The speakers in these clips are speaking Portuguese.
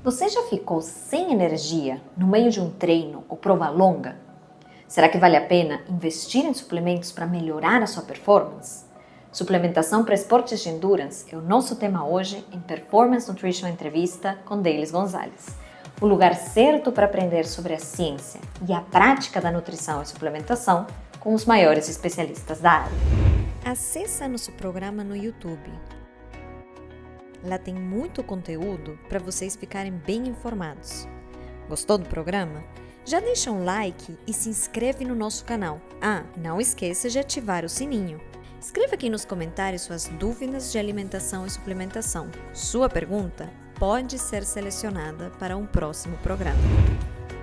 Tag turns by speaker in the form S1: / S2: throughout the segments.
S1: Você já ficou sem energia no meio de um treino ou prova longa? Será que vale a pena investir em suplementos para melhorar a sua performance? Suplementação para esportes de endurance é o nosso tema hoje em Performance Nutrition Entrevista com Deilis Gonzalez. O lugar certo para aprender sobre a ciência e a prática da nutrição e suplementação com os maiores especialistas da área. Acesse nosso programa no YouTube. Lá tem muito conteúdo para vocês ficarem bem informados. Gostou do programa? Já deixa um like e se inscreve no nosso canal. Não esqueça de ativar o sininho. Escreva aqui nos comentários suas dúvidas de alimentação e suplementação. Sua pergunta pode ser selecionada para um próximo programa.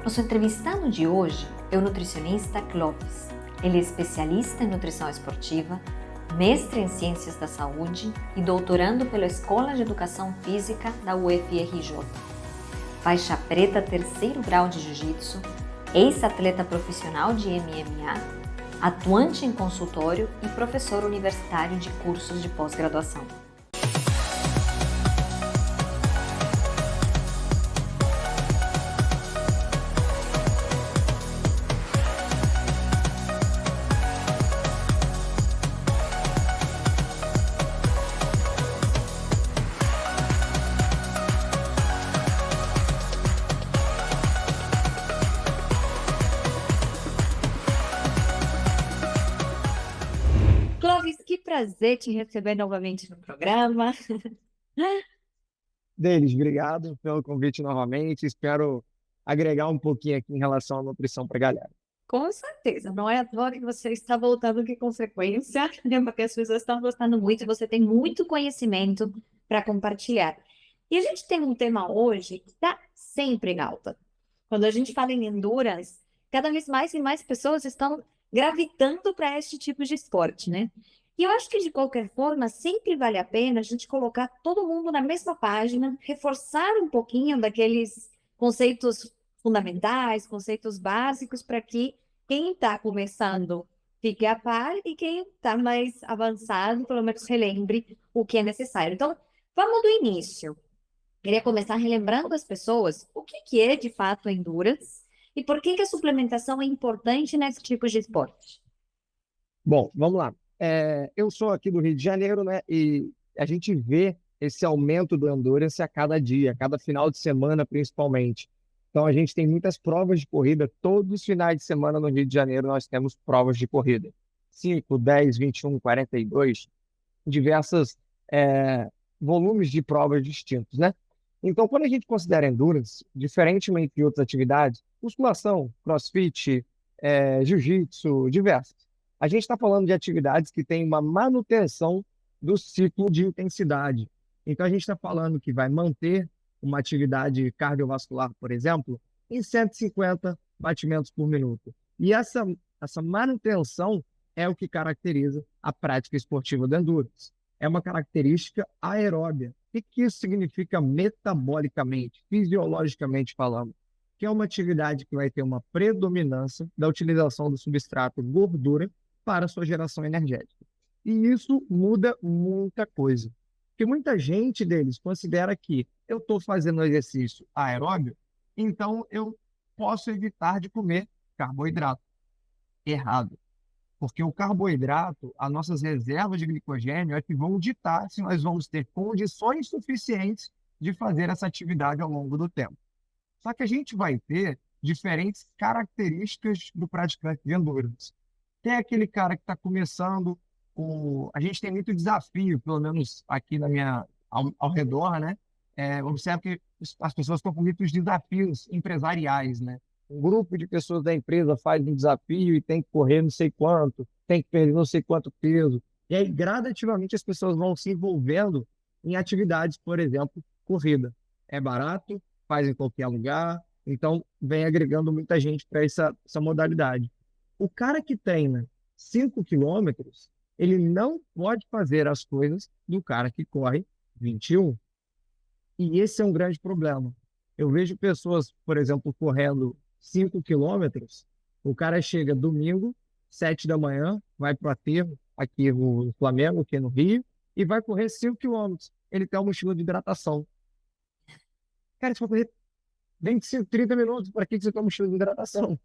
S1: Nosso entrevistado de hoje é o nutricionista Clóvis. Ele é especialista em nutrição esportiva, mestre em Ciências da Saúde e doutorando pela Escola de Educação Física da UFRJ. Faixa preta 3º grau de Jiu-Jitsu, ex-atleta profissional de MMA, atuante em consultório e professor universitário de cursos de pós-graduação. Clóvis, que prazer te receber novamente no programa.
S2: Deles, obrigado pelo convite novamente. Espero agregar um pouquinho aqui em relação à nutrição para a galera.
S1: Com certeza, não é à toa que você está voltando com frequência, porque as pessoas estão gostando muito e você tem muito conhecimento para compartilhar. E a gente tem um tema hoje que está sempre em alta. Quando a gente fala em endurance, cada vez mais e mais pessoas estão gravitando para este tipo de esporte, né? E eu acho que, de qualquer forma, sempre vale a pena a gente colocar todo mundo na mesma página, reforçar um pouquinho daqueles conceitos fundamentais, conceitos básicos, para que quem está começando fique a par e quem está mais avançado, pelo menos relembre o que é necessário. Então, vamos do início. Queria começar relembrando as pessoas o que é de fato endurance e por que a suplementação é importante nesse tipo de esporte.
S2: Bom, vamos lá. Eu sou aqui do Rio de Janeiro, né? E a gente vê esse aumento do endurance a cada dia, a cada final de semana, principalmente. Então, a gente tem muitas provas de corrida. Todos os finais de semana no Rio de Janeiro nós temos provas de corrida. 5, 10, 21, 42, diversos volumes de provas distintos, né? Então, quando a gente considera endurance, diferentemente de outras atividades, musculação, crossfit, jiu-jitsu, diversas, a gente está falando de atividades que têm uma manutenção do ciclo de intensidade. Então, a gente está falando que vai manter uma atividade cardiovascular, por exemplo, em 150 batimentos por minuto. E essa manutenção é o que caracteriza a prática esportiva do endurance. É uma característica aeróbia. O que isso significa metabolicamente, fisiologicamente falando? Que é uma atividade que vai ter uma predominância da utilização do substrato gordura para a sua geração energética. E isso muda muita coisa. Porque muita gente deles considera que eu estou fazendo exercício aeróbio, então eu posso evitar de comer carboidrato. Errado. Porque o carboidrato, as nossas reservas de glicogênio, é que vão ditar se nós vamos ter condições suficientes de fazer essa atividade ao longo do tempo. Só que a gente vai ter diferentes características do praticante de endurance. Tem aquele cara que está começando, a gente tem muito desafio, pelo menos aqui ao redor, né? Observo que as pessoas estão com muitos desafios empresariais, né? Um grupo de pessoas da empresa faz um desafio e tem que correr não sei quanto, tem que perder não sei quanto peso. E aí, gradativamente, as pessoas vão se envolvendo em atividades, por exemplo, corrida. É barato, faz em qualquer lugar, então vem agregando muita gente para essa modalidade. O cara que treina 5 quilômetros, ele não pode fazer as coisas do cara que corre 21. E esse é um grande problema. Eu vejo pessoas, por exemplo, correndo 5 quilômetros, o cara chega domingo, 7 da manhã, vai para o aterro, aqui no Flamengo, aqui no Rio, e vai correr 5 quilômetros. Ele tem uma mochila de hidratação. Cara, se for correr 25, 30 minutos, para que você toma um mochila de hidratação?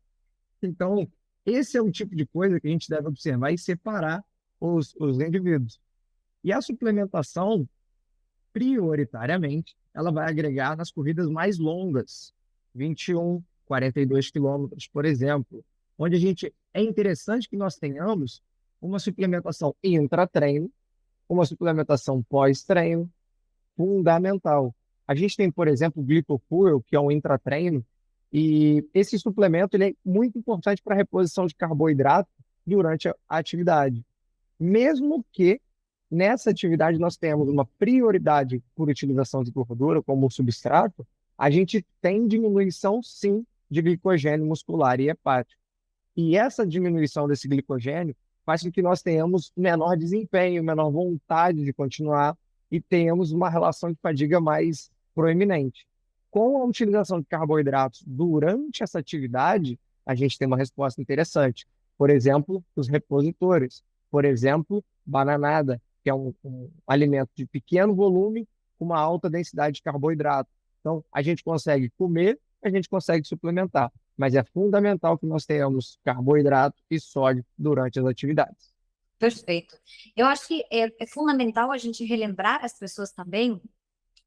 S2: Então, esse é um tipo de coisa que a gente deve observar e separar os indivíduos. E a suplementação, prioritariamente, ela vai agregar nas corridas mais longas, 21, 42 quilômetros, por exemplo, onde é interessante que nós tenhamos uma suplementação intra-treino, uma suplementação pós-treino, fundamental. A gente tem, por exemplo, o Glicofuel, que é um intratreino, e esse suplemento ele é muito importante para a reposição de carboidrato durante a atividade. Mesmo que nessa atividade nós tenhamos uma prioridade por utilização de gordura como substrato, a gente tem diminuição, sim, de glicogênio muscular e hepático. E essa diminuição desse glicogênio faz com que nós tenhamos menor desempenho, menor vontade de continuar e tenhamos uma relação de fadiga mais proeminente. Com a utilização de carboidratos durante essa atividade, a gente tem uma resposta interessante. Por exemplo, os repositores. Por exemplo, bananada, que é um alimento de pequeno volume com uma alta densidade de carboidrato. Então, a gente consegue comer, a gente consegue suplementar, mas é fundamental que nós tenhamos carboidrato e sódio durante as atividades.
S3: Perfeito. Eu acho que é fundamental a gente relembrar as pessoas também.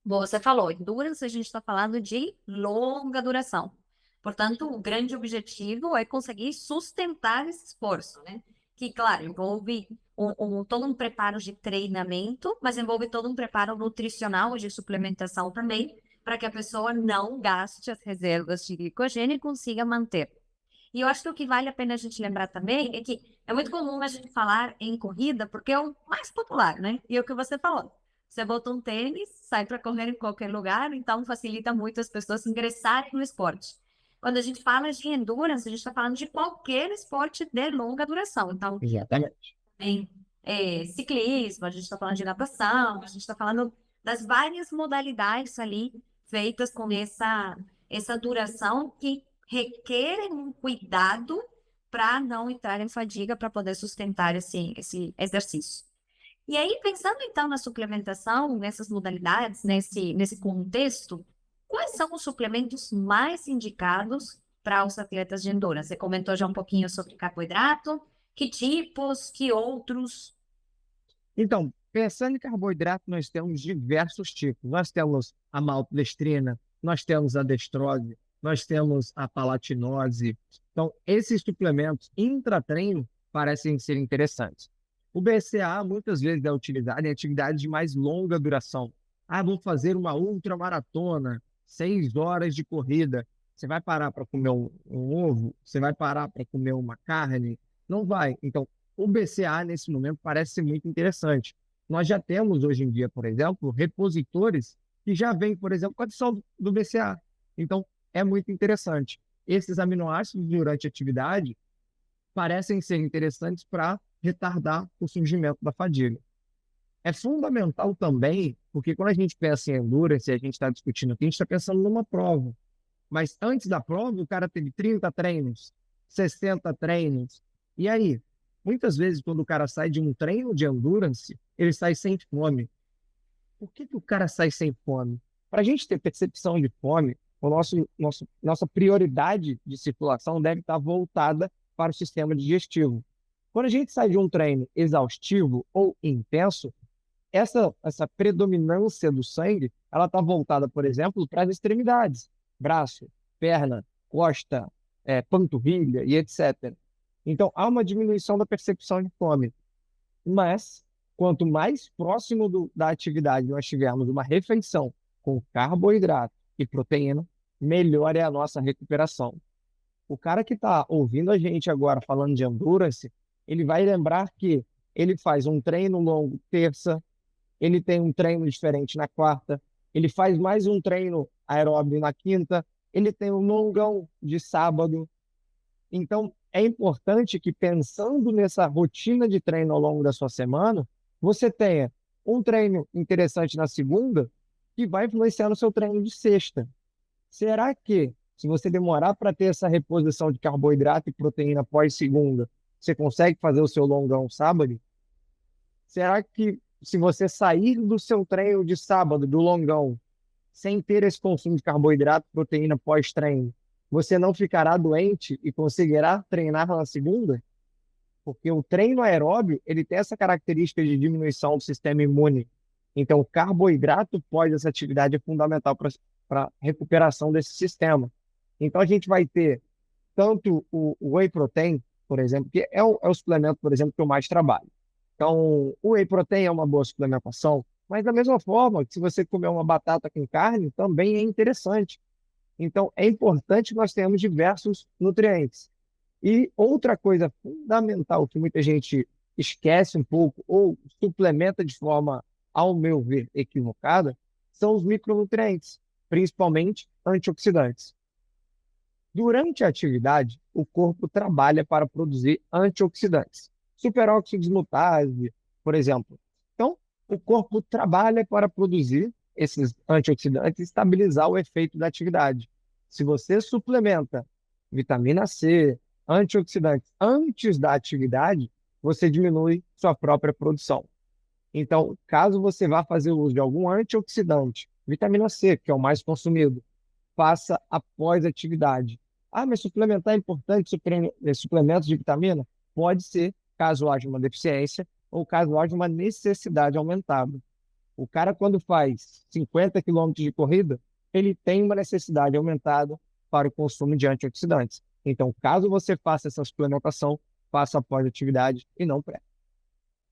S3: Bom, você falou, endurance, a gente está falando de longa duração. Portanto, o grande objetivo é conseguir sustentar esse esforço, né? Que, claro, envolve todo um preparo de treinamento, mas envolve todo um preparo nutricional, de suplementação também, para que a pessoa não gaste as reservas de glicogênio e consiga manter. E eu acho que o que vale a pena a gente lembrar também é que é muito comum a gente falar em corrida, porque é o mais popular, né? E é o que você falou. Você bota um tênis, sai para correr em qualquer lugar, então facilita muito as pessoas ingressarem no esporte. Quando a gente fala de endurance, a gente está falando de qualquer esporte de longa duração. Então,
S2: Exatamente.
S3: em ciclismo, a gente está falando de natação, a gente está falando das várias modalidades ali feitas com essa duração que requerem um cuidado para não entrar em fadiga para poder sustentar esse exercício. E aí, pensando então na suplementação, nessas modalidades, nesse contexto, quais são os suplementos mais indicados para os atletas de endurance? Você comentou já um pouquinho sobre carboidrato, que tipos, que outros?
S2: Então, pensando em carboidrato, nós temos diversos tipos. Nós temos a maltodextrina, nós temos a destrose, nós temos a palatinose. Então, esses suplementos intratreino parecem ser interessantes. O BCAA muitas vezes é utilizado em atividades de mais longa duração. Ah, vou fazer uma ultramaratona, 6 horas de corrida. Você vai parar para comer um ovo? Você vai parar para comer uma carne? Não vai. Então, o BCA, nesse momento, parece ser muito interessante. Nós já temos, hoje em dia, por exemplo, repositores que já vêm, por exemplo, com a adição do BCA. Então, é muito interessante. Esses aminoácidos, durante a atividade, parecem ser interessantes para retardar o surgimento da fadiga. É fundamental também, porque quando a gente pensa em endurance, a gente está discutindo aqui, a gente está pensando numa prova. Mas antes da prova, o cara teve 30 treinos, 60 treinos. E aí, muitas vezes, quando o cara sai de um treino de endurance, ele sai sem fome. Por que o cara sai sem fome? Para a gente ter percepção de fome, nossa prioridade de circulação deve estar voltada para o sistema digestivo. Quando a gente sai de um treino exaustivo ou intenso, essa predominância do sangue, ela está voltada, por exemplo, para as extremidades, braço, perna, costa, panturrilha e etc. Então, há uma diminuição da percepção de fome. Mas, quanto mais próximo da atividade nós tivermos uma refeição com carboidrato e proteína, melhor é a nossa recuperação. O cara que está ouvindo a gente agora falando de endurance, ele vai lembrar que ele faz um treino longo terça, ele tem um treino diferente na quarta, ele faz mais um treino aeróbio na quinta, ele tem um longão de sábado. Então, é importante que, pensando nessa rotina de treino ao longo da sua semana, você tenha um treino interessante na segunda que vai influenciar no seu treino de sexta. Será que, se você demorar para ter essa reposição de carboidrato e proteína pós-segunda, você consegue fazer o seu longão sábado? Será que, se você sair do seu treino de sábado, do longão, sem ter esse consumo de carboidrato, proteína pós-treino, você não ficará doente e conseguirá treinar na segunda? Porque o treino aeróbio, ele tem essa característica de diminuição do sistema imune. Então, o carboidrato pós essa atividade é fundamental para a recuperação desse sistema. Então, a gente vai ter tanto o whey protein, por exemplo, que é o suplemento, por exemplo, que eu mais trabalho. Então, o whey protein é uma boa suplementação, mas da mesma forma que se você comer uma batata com carne, também é interessante. Então, é importante que nós tenhamos diversos nutrientes. E outra coisa fundamental que muita gente esquece um pouco ou suplementa de forma, ao meu ver, equivocada, são os micronutrientes, principalmente antioxidantes. Durante a atividade, o corpo trabalha para produzir antioxidantes, superóxido dismutase, por exemplo. Então, o corpo trabalha para produzir esses antioxidantes e estabilizar o efeito da atividade. Se você suplementa vitamina C, antioxidantes antes da atividade, você diminui sua própria produção. Então, caso você vá fazer uso de algum antioxidante, vitamina C, que é o mais consumido, faça após a atividade. Ah, mas suplementar é importante, suplementos de vitamina? Pode ser, caso haja uma deficiência ou caso haja uma necessidade aumentada. O cara, quando faz 50 quilômetros de corrida, ele tem uma necessidade aumentada para o consumo de antioxidantes. Então, caso você faça essa suplementação, faça após a atividade e não pré.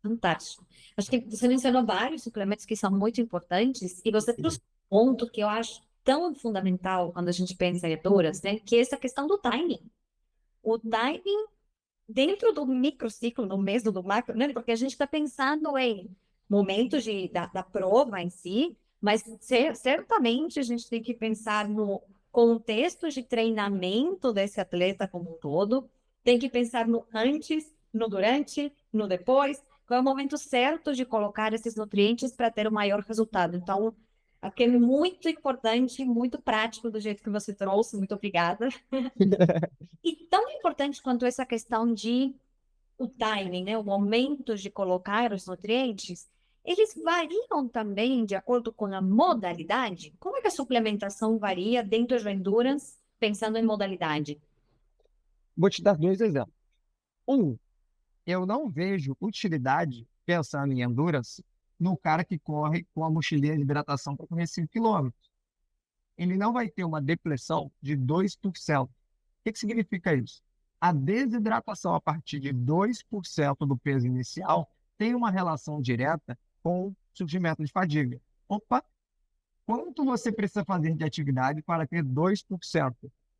S3: Fantástico. Acho que você mencionou vários suplementos que são muito importantes e você trouxe um ponto que eu acho tão fundamental quando a gente pensa em leituras, né? Que é essa questão do timing. O timing dentro do microciclo, do mês do macro, né? Porque a gente está pensando em momentos da prova em si, mas certamente a gente tem que pensar no contexto de treinamento desse atleta como um todo, tem que pensar no antes, no durante, no depois, qual é o momento certo de colocar esses nutrientes para ter o maior resultado. Então, aqui é muito importante, muito prático do jeito que você trouxe, muito obrigada. E tão importante quanto essa questão de o timing, né, o momento de colocar os nutrientes, eles variam também de acordo com a modalidade? Como é que a suplementação varia dentro do endurance, pensando em modalidade?
S2: Vou te dar dois exemplos. Um, eu não vejo utilidade, pensando em endurance, no cara que corre com a mochilinha de hidratação para correr 5 quilômetros. Ele não vai ter uma depressão de 2%. O que significa isso? A desidratação a partir de 2% do peso inicial tem uma relação direta com o surgimento de fadiga. Opa, quanto você precisa fazer de atividade para ter 2%?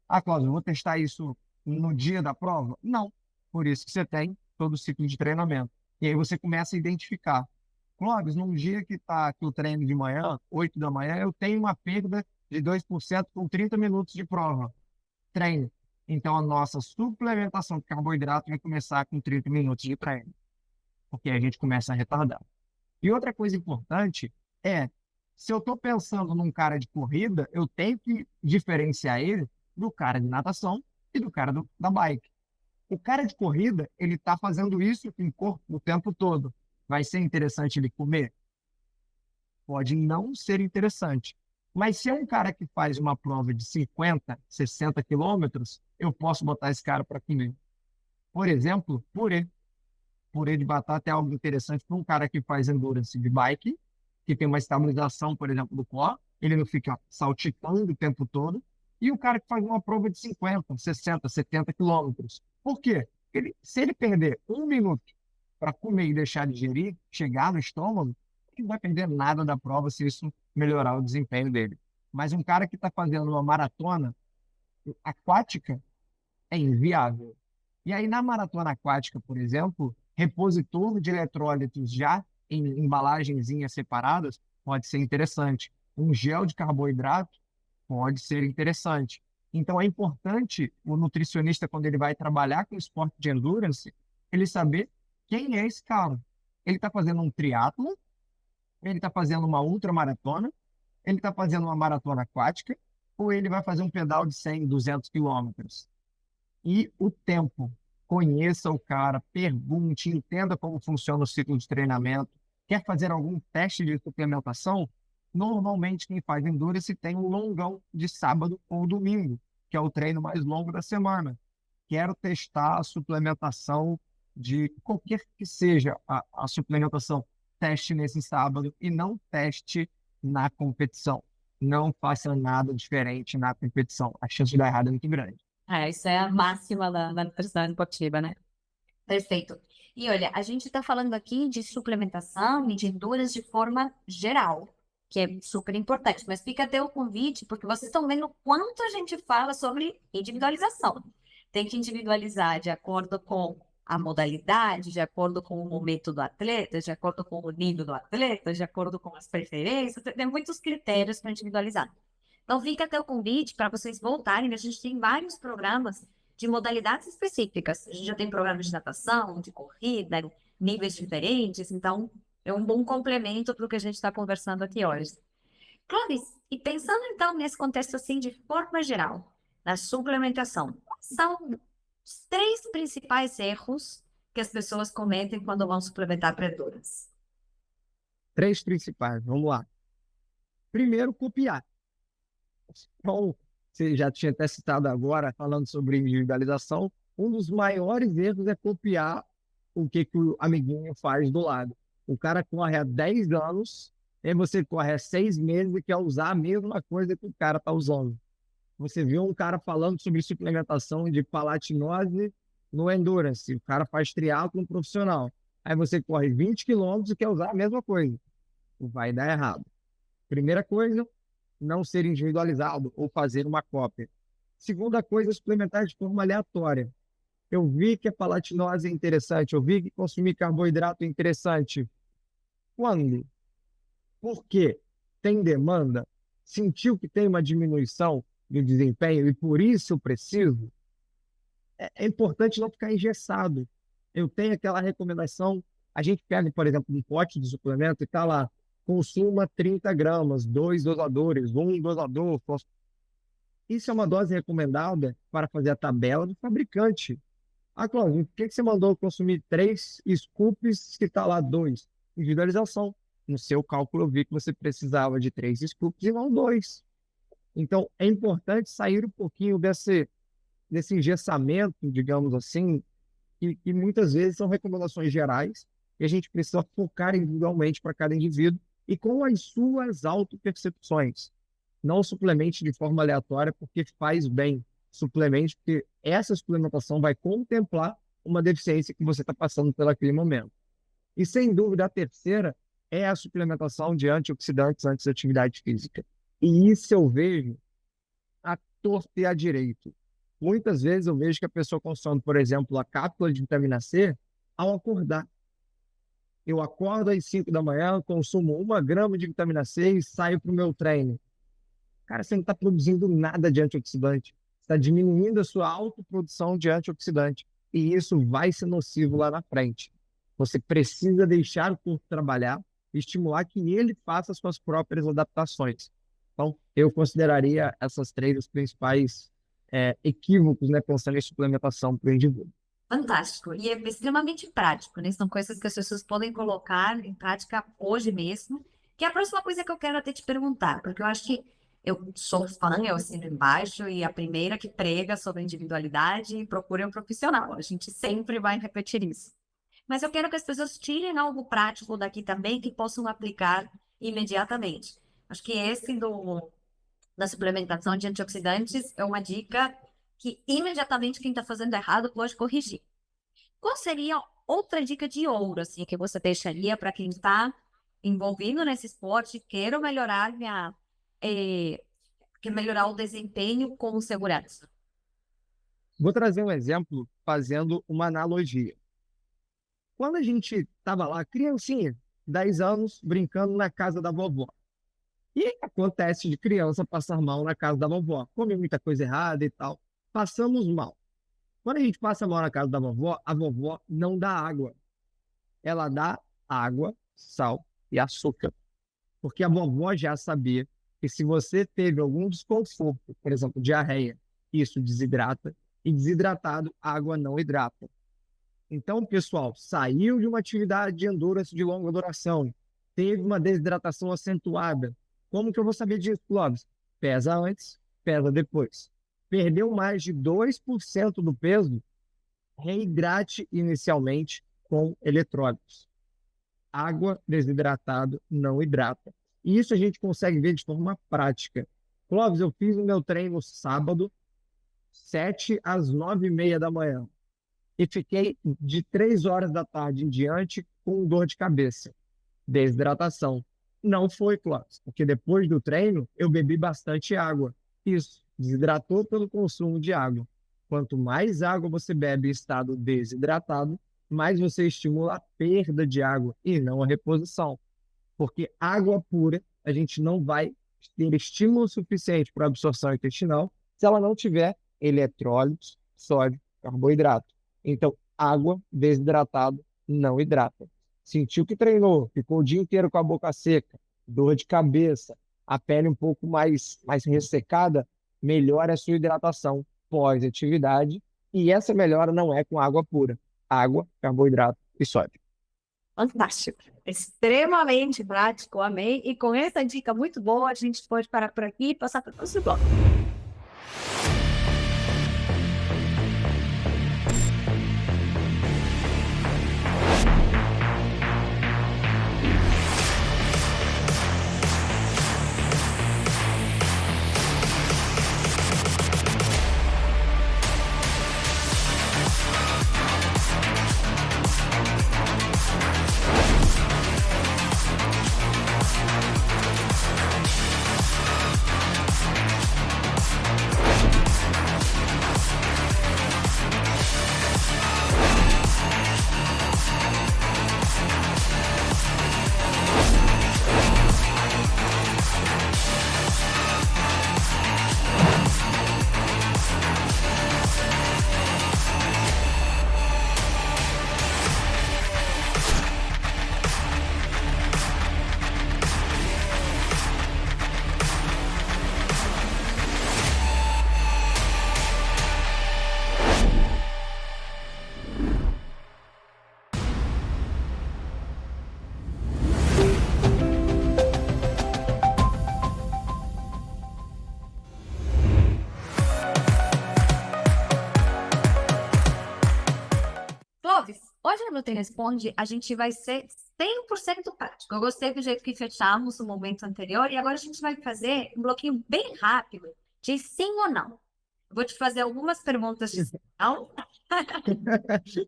S2: Ah, Cláudio, eu vou testar isso no dia da prova? Não. Por isso que você tem todo o ciclo de treinamento. E aí você começa a identificar. Clóvis, num dia que eu treino de manhã, 8 da manhã, eu tenho uma perda de 2% com 30 minutos de prova. Treino. Então, a nossa suplementação de carboidrato vai começar com 30 minutos de treino. Porque a gente começa a retardar. E outra coisa importante é, se eu estou pensando num cara de corrida, eu tenho que diferenciar ele do cara de natação e do cara da bike. O cara de corrida, ele está fazendo isso com o corpo o tempo todo. Vai ser interessante ele comer? Pode não ser interessante. Mas se é um cara que faz uma prova de 50, 60 quilômetros, eu posso botar esse cara para comer. Por exemplo, purê. Purê de batata é algo interessante para um cara que faz endurance de bike, que tem uma estabilização, por exemplo, do core, ele não fica saltitando o tempo todo. E o cara que faz uma prova de 50, 60, 70 quilômetros. Por quê? Se ele perder 1 minuto para comer e deixar de digerir, chegar no estômago, ele não vai perder nada da prova se isso melhorar o desempenho dele. Mas um cara que está fazendo uma maratona aquática é inviável. E aí, na maratona aquática, por exemplo, repositor de eletrólitos já em embalagenzinhas separadas pode ser interessante. Um gel de carboidrato pode ser interessante. Então, é importante o nutricionista, quando ele vai trabalhar com esporte de endurance, ele saber quem é esse cara. Ele está fazendo um triatlo, ele está fazendo uma ultramaratona, ele está fazendo uma maratona aquática, ou ele vai fazer um pedal de 100, 200 quilômetros. E o tempo. Conheça o cara, pergunte, entenda como funciona o ciclo de treinamento. Quer fazer algum teste de suplementação? Normalmente, quem faz endurance tem um longão de sábado ou domingo, que é o treino mais longo da semana. Quero testar a suplementação de qualquer que seja a suplementação. Teste nesse sábado e não teste na competição. Não faça nada diferente na competição. A chance de dar errado é muito grande.
S3: Isso é a máxima da nutrição esportiva, né? Perfeito. E olha, a gente está falando aqui de suplementação e de endurance de forma geral, que é super importante, mas fica até o convite, porque vocês estão vendo o quanto a gente fala sobre individualização. Tem que individualizar de acordo com a modalidade, de acordo com o momento do atleta, de acordo com o nível do atleta, de acordo com as preferências, tem muitos critérios para individualizar. Então, fica até o convite para vocês voltarem. A gente tem vários programas de modalidades específicas. A gente já tem programas de natação, de corrida, níveis diferentes. Então, é um bom complemento para o que a gente está conversando aqui hoje. Clóvis, e pensando então nesse contexto assim de forma geral, na suplementação, quais são os 3 principais erros que as pessoas cometem quando vão suplementar para endurance?
S2: 3 principais, vamos lá. Primeiro, copiar. Então, você já tinha até citado agora, falando sobre individualização, um dos maiores erros é copiar o que o amiguinho faz do lado. O cara corre há 10 anos, e você corre há 6 meses e quer usar a mesma coisa que o cara está usando. Você viu um cara falando sobre suplementação de palatinose no endurance. O cara faz triatlon profissional. Aí você corre 20 quilômetros e quer usar a mesma coisa. Vai dar errado. Primeira coisa, não ser individualizado ou fazer uma cópia. Segunda coisa, suplementar de forma aleatória. Eu vi que a palatinose é interessante, eu vi que consumir carboidrato é interessante. Quando? Por quê? Tem demanda? Sentiu que tem uma diminuição do desempenho e por isso eu preciso? É importante não ficar engessado. Eu tenho aquela recomendação, a gente pega, por exemplo, um pote de suplemento e está lá, consuma 30 gramas, 2 dosadores, 1 dosador. Isso é uma dose recomendada para fazer a tabela do fabricante. Ah, Cláudio, por que você mandou consumir 3 scoops se está lá 2? Individualização. No seu cálculo, eu vi que você precisava de 3 scoops e não 2. Então, é importante sair um pouquinho desse engessamento, digamos assim, que muitas vezes são recomendações gerais e a gente precisa focar individualmente para cada indivíduo e com as suas autopercepções. Não suplemente de forma aleatória porque faz bem. Suplemente porque essa suplementação vai contemplar uma deficiência que você está passando pelo aquele momento. E sem dúvida a terceira é a suplementação de antioxidantes antes da atividade física. E isso eu vejo à torta e à direito. Muitas vezes eu vejo que a pessoa consome, por exemplo, a cápsula de vitamina C ao acordar. Eu acordo às 5 da manhã, consumo 1 grama de vitamina C e saio para o meu treino. Cara, você não está produzindo nada de antioxidante. Está diminuindo a sua autoprodução de antioxidante. E isso vai ser nocivo lá na frente. Você precisa deixar o corpo trabalhar e estimular que ele faça as suas próprias adaptações. Então, eu consideraria essas 3 os principais equívocos, né, pensando em suplementação para o indivíduo.
S3: Fantástico. E é extremamente prático, né? São coisas que as pessoas podem colocar em prática hoje mesmo. Que é a próxima coisa que eu quero até te perguntar, porque eu acho que eu sou fã, eu assino embaixo, e a primeira que prega sobre individualidade procura um profissional. A gente sempre vai repetir isso. Mas eu quero que as pessoas tirem algo prático daqui também que possam aplicar imediatamente. Acho que esse da suplementação de antioxidantes é uma dica que imediatamente quem está fazendo errado pode corrigir. Qual seria outra dica de ouro, assim, que você deixaria para quem está envolvido nesse esporte, quer melhorar quer melhorar o desempenho com segurança?
S2: Vou trazer um exemplo fazendo uma analogia. Quando a gente estava lá, criancinha, 10 anos, brincando na casa da vovó. E acontece de criança passar mal na casa da vovó. Come muita coisa errada e tal. Passamos mal. Quando a gente passa mal na casa da vovó, a vovó não dá água. Ela dá água, sal e açúcar. Porque a vovó já sabia que se você teve algum desconforto, por exemplo, diarreia, isso desidrata. E desidratado, água não hidrata. Então, pessoal, saiu de uma atividade de endurance de longa duração, teve uma desidratação acentuada. Como que eu vou saber disso, Clóvis? Pesa antes, pesa depois. Perdeu mais de 2% do peso, reidrate inicialmente com eletrólitos. Água desidratado não hidrata. E isso a gente consegue ver de forma prática. Clóvis, eu fiz o meu treino sábado, 7 às 9h30 da manhã. E fiquei de 3 horas da tarde em diante com dor de cabeça. Desidratação. Não foi, Clóvis, porque depois do treino eu bebi bastante água. Isso, desidratou pelo consumo de água. Quanto mais água você bebe em estado desidratado, mais você estimula a perda de água e não a reposição. Porque água pura, a gente não vai ter estímulo suficiente para a absorção intestinal se ela não tiver eletrólitos, sódio, carboidrato. Então, água desidratado não hidrata. Sentiu que treinou, ficou o dia inteiro com a boca seca, dor de cabeça, a pele um pouco mais ressecada, melhora a sua hidratação pós-atividade. E essa melhora não é com água pura. Água, carboidrato e sódio.
S3: Fantástico. Extremamente prático, amei. E com essa dica muito boa, a gente pode parar por aqui e passar para o próximo bloco. Clóvis, hoje no Te Responde a gente vai ser 100% prático. Eu gostei do jeito que fechamos o momento anterior e agora a gente vai fazer um bloquinho bem rápido de sim ou não. Eu vou te fazer algumas perguntas de sim ou não,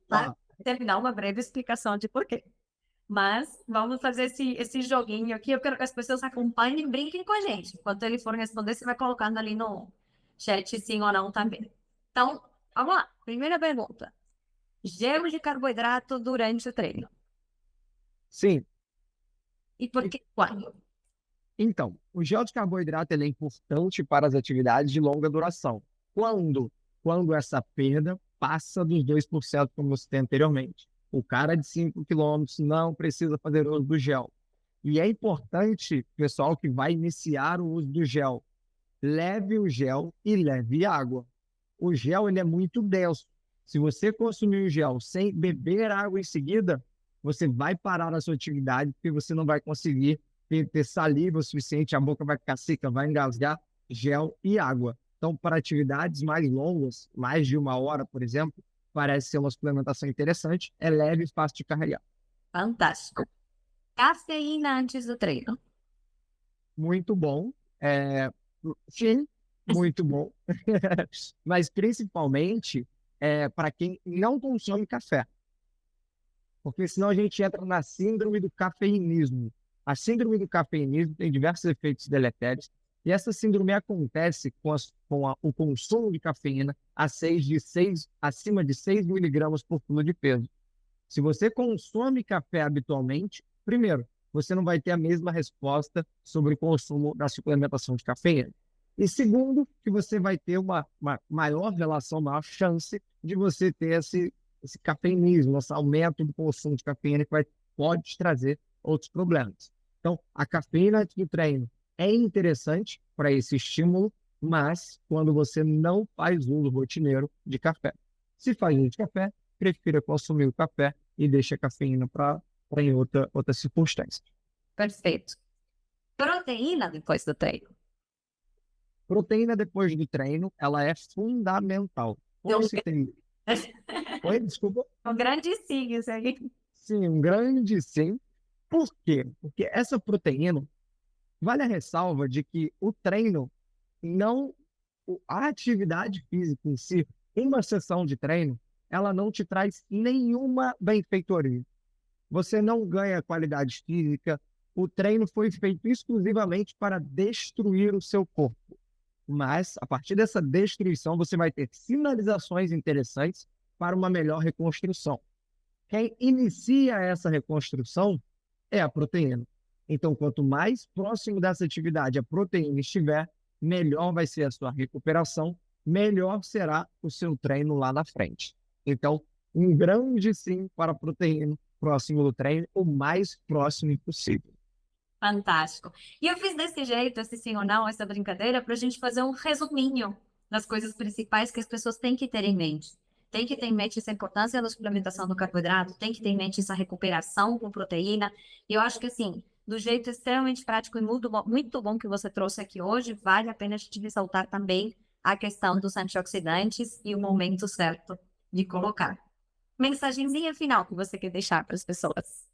S3: para terminar uma breve explicação de porquê. Mas vamos fazer esse joguinho aqui. Eu quero que as pessoas acompanhem e brinquem com a gente. Enquanto ele for responder, você vai colocando ali no chat sim ou não também. Então, vamos lá. Primeira pergunta. Gelo de carboidrato durante o treino.
S2: Sim.
S3: E por que quando?
S2: Então, o gel de carboidrato ele é importante para as atividades de longa duração. Quando? Quando essa perda passa dos 2%, como eu citei anteriormente. O cara de 5 quilômetros não precisa fazer uso do gel. E é importante, pessoal, que vai iniciar o uso do gel, leve o gel e leve água. O gel ele é muito denso. Se você consumir o gel sem beber água em seguida, você vai parar a sua atividade porque você não vai conseguir ter saliva o suficiente, a boca vai ficar seca, vai engasgar, gel e água. Então, para atividades mais longas, mais de 1 hora, por exemplo, parece ser uma suplementação interessante, é leve e fácil de carregar.
S3: Fantástico. Cafeína antes do treino.
S2: Muito bom. Sim, muito bom. Mas principalmente para quem não consome café. Porque senão a gente entra na síndrome do cafeinismo. A síndrome do cafeinismo tem diversos efeitos deletérios. E essa síndrome acontece com o consumo de cafeína acima de 6 miligramas por quilo de peso. Se você consome café habitualmente, primeiro, você não vai ter a mesma resposta sobre o consumo da suplementação de cafeína. E segundo, que você vai ter uma maior relação, maior chance de você ter esse cafeinismo, esse aumento do consumo de cafeína que pode te trazer outros problemas. Então, a cafeína antes do treino é interessante para esse estímulo, mas quando você não faz uso rotineiro de café. Se faz uso de café, prefira consumir o café e deixa a cafeína para em outra circunstância.
S3: Perfeito. Proteína depois do treino.
S2: Proteína depois do treino, ela é fundamental.
S3: Deu
S2: Como
S3: um
S2: se tem... Oi, desculpa.
S3: um grande sim isso aí.
S2: Sim, um grande sim. Por quê? Porque essa proteína, vale a ressalva de que o treino não, a atividade física em si, uma sessão de treino, ela não te traz nenhuma benfeitoria. Você não ganha qualidade física. O treino foi feito exclusivamente para destruir o seu corpo. Mas, a partir dessa destruição, você vai ter sinalizações interessantes para uma melhor reconstrução. Quem inicia essa reconstrução é a proteína. Então, quanto mais próximo dessa atividade a proteína estiver, melhor vai ser a sua recuperação, melhor será o seu treino lá na frente. Então, um grande sim para a proteína próximo do treino, o mais próximo possível.
S3: Fantástico. E eu fiz desse jeito, esse sim ou não, essa brincadeira, para a gente fazer um resuminho das coisas principais que as pessoas têm que ter em mente. Tem que ter em mente essa importância da suplementação do carboidrato, tem que ter em mente essa recuperação com proteína. E eu acho que, assim, do jeito extremamente prático e muito bom que você trouxe aqui hoje, vale a pena a gente ressaltar também a questão dos antioxidantes e o momento certo de colocar. Mensagenzinha final que você quer deixar para as pessoas.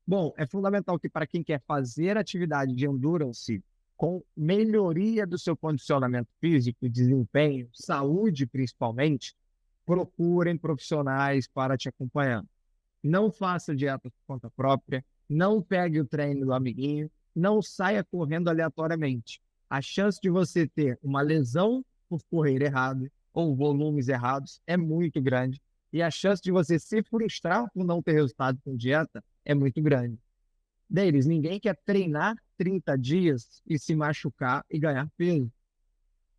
S2: Bom, é fundamental que para quem quer fazer atividade de endurance com melhoria do seu condicionamento físico, desempenho, saúde principalmente, procurem profissionais para te acompanhar. Não faça dieta por conta própria, não pegue o treino do amiguinho, não saia correndo aleatoriamente. A chance de você ter uma lesão por correr errado ou volumes errados é muito grande. E a chance de você se frustrar por não ter resultado com dieta é muito grande. Deles, ninguém quer treinar 30 dias e se machucar e ganhar peso.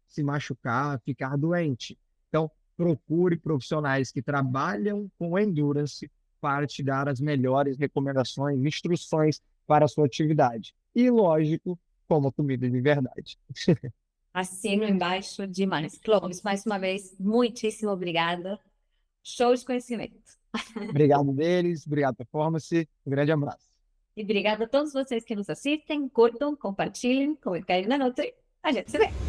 S2: Se machucar, ficar doente. Então, procure profissionais que trabalham com endurance para te dar as melhores recomendações, instruções para a sua atividade. E, lógico, coma comida de verdade.
S3: Assino embaixo demais. Clóvis, mais uma vez, muitíssimo obrigada. Show de conhecimento.
S2: Obrigado deles, obrigado Performance, um grande abraço.
S3: E obrigada a todos vocês que nos assistem, curtam, compartilhem, comentem na Nutri. A gente se vê.